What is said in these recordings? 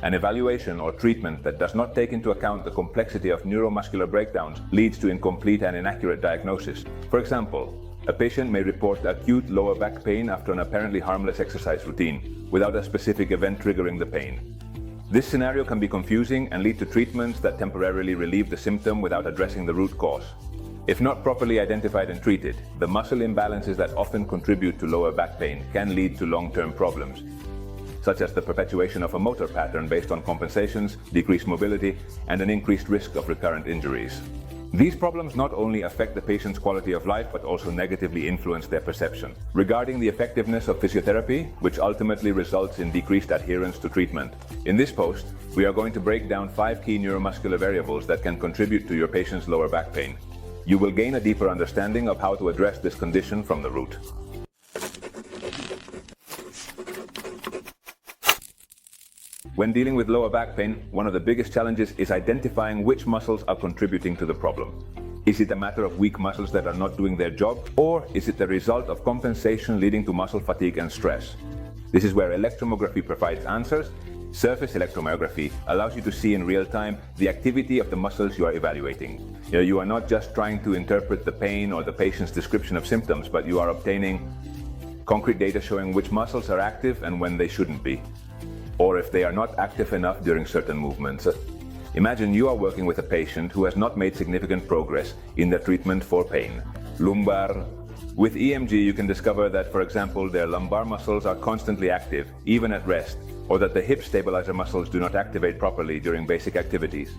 An evaluation or treatment that does not take into account the complexity of neuromuscular breakdowns leads to incomplete and inaccurate diagnosis. For example, a patient may report acute lower back pain after an apparently harmless exercise routine, without a specific event triggering the pain. This scenario can be confusing and lead to treatments that temporarily relieve the symptom without addressing the root cause. If not properly identified and treated, the muscle imbalances that often contribute to lower back pain can lead to long-term problems, such as the perpetuation of a motor pattern based on compensations, decreased mobility, and an increased risk of recurrent injuries. These problems not only affect the patient's quality of life but also negatively influence their perception. Regarding the effectiveness of physiotherapy, which ultimately results in decreased adherence to treatment. In this post, we are going to break down 5 key neuromuscular variables that can contribute to your patient's lower back pain. You will gain a deeper understanding of how to address this condition from the root. When dealing with lower back pain, one of the biggest challenges is identifying which muscles are contributing to the problem. Is it a matter of weak muscles that are not doing their job, or is it the result of compensation leading to muscle fatigue and stress? This is where electromyography provides answers. Surface electromyography allows you to see in real time the activity of the muscles you are evaluating. You are not just trying to interpret the pain or the patient's description of symptoms, but you are obtaining concrete data showing which muscles are active and when they shouldn't be, or if they are not active enough during certain movements. Imagine you are working with a patient who has not made significant progress in their treatment for pain. Lumbar. With EMG, you can discover that, for example, their lumbar muscles are constantly active, even at rest, or that the hip stabilizer muscles do not activate properly during basic activities.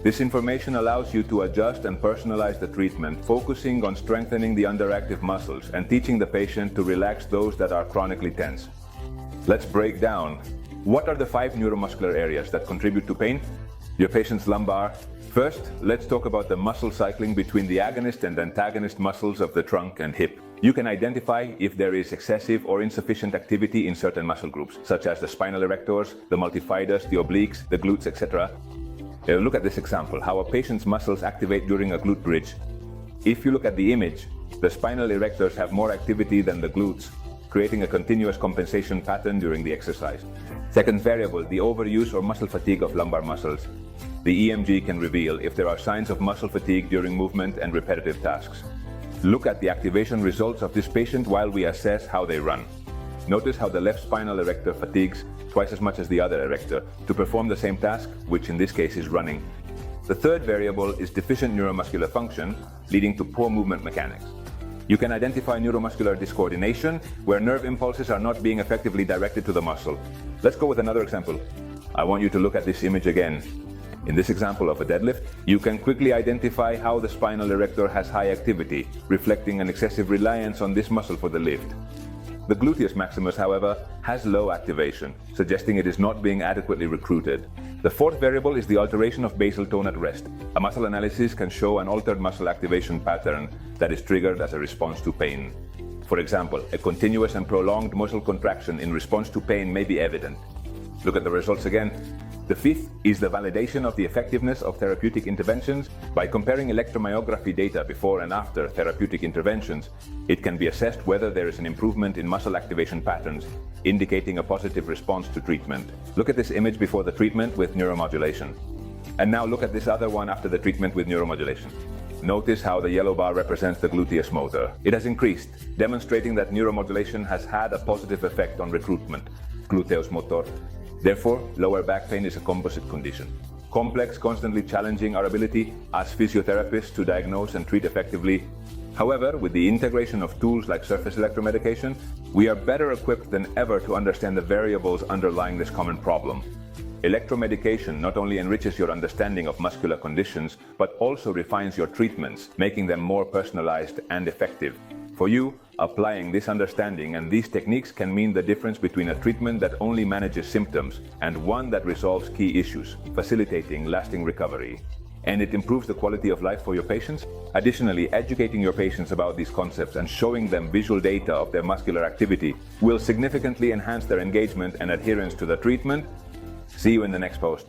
This information allows you to adjust and personalize the treatment, focusing on strengthening the underactive muscles and teaching the patient to relax those that are chronically tense. Let's break down. What are the 5 neuromuscular areas that contribute to pain? Your patient's lumbar. First, let's talk about the muscle cycling between the agonist and antagonist muscles of the trunk and hip. You can identify if there is excessive or insufficient activity in certain muscle groups, such as the spinal erectors, the multifidus, the obliques, the glutes, etc. Look at this example, how a patient's muscles activate during a glute bridge. If you look at the image, the spinal erectors have more activity than the glutes, creating a continuous compensation pattern during the exercise. Second variable, the overuse or muscle fatigue of lumbar muscles. The EMG can reveal if there are signs of muscle fatigue during movement and repetitive tasks. Look at the activation results of this patient while we assess how they run. Notice how the left spinal erector fatigues twice as much as the other erector to perform the same task, which in this case is running. The third variable is deficient neuromuscular function, leading to poor movement mechanics. You can identify neuromuscular discoordination, where nerve impulses are not being effectively directed to the muscle. Let's go with another example. I want you to look at this image again. In this example of a deadlift, you can quickly identify how the spinal erector has high activity, reflecting an excessive reliance on this muscle for the lift. The gluteus maximus, however, has low activation, suggesting it is not being adequately recruited. The fourth variable is the alteration of basal tone at rest. A muscle analysis can show an altered muscle activation pattern that is triggered as a response to pain. For example, a continuous and prolonged muscle contraction in response to pain may be evident. Look at the results again. The fifth is the validation of the effectiveness of therapeutic interventions. By comparing electromyography data before and after therapeutic interventions, it can be assessed whether there is an improvement in muscle activation patterns, indicating a positive response to treatment. Look at this image before the treatment with neuromodulation. And now look at this other one after the treatment with neuromodulation. Notice how the yellow bar represents the gluteus motor. It has increased, demonstrating that neuromodulation has had a positive effect on recruitment, gluteus motor. Therefore, lower back pain is a composite condition. Complex, constantly challenging our ability as physiotherapists to diagnose and treat effectively. However, with the integration of tools like surface electromedication, we are better equipped than ever to understand the variables underlying this common problem. Electromedication not only enriches your understanding of muscular conditions, but also refines your treatments, making them more personalized and effective. For you, applying this understanding and these techniques can mean the difference between a treatment that only manages symptoms and one that resolves key issues, facilitating lasting recovery. And it improves the quality of life for your patients. Additionally, educating your patients about these concepts and showing them visual data of their muscular activity will significantly enhance their engagement and adherence to the treatment. See you in the next post.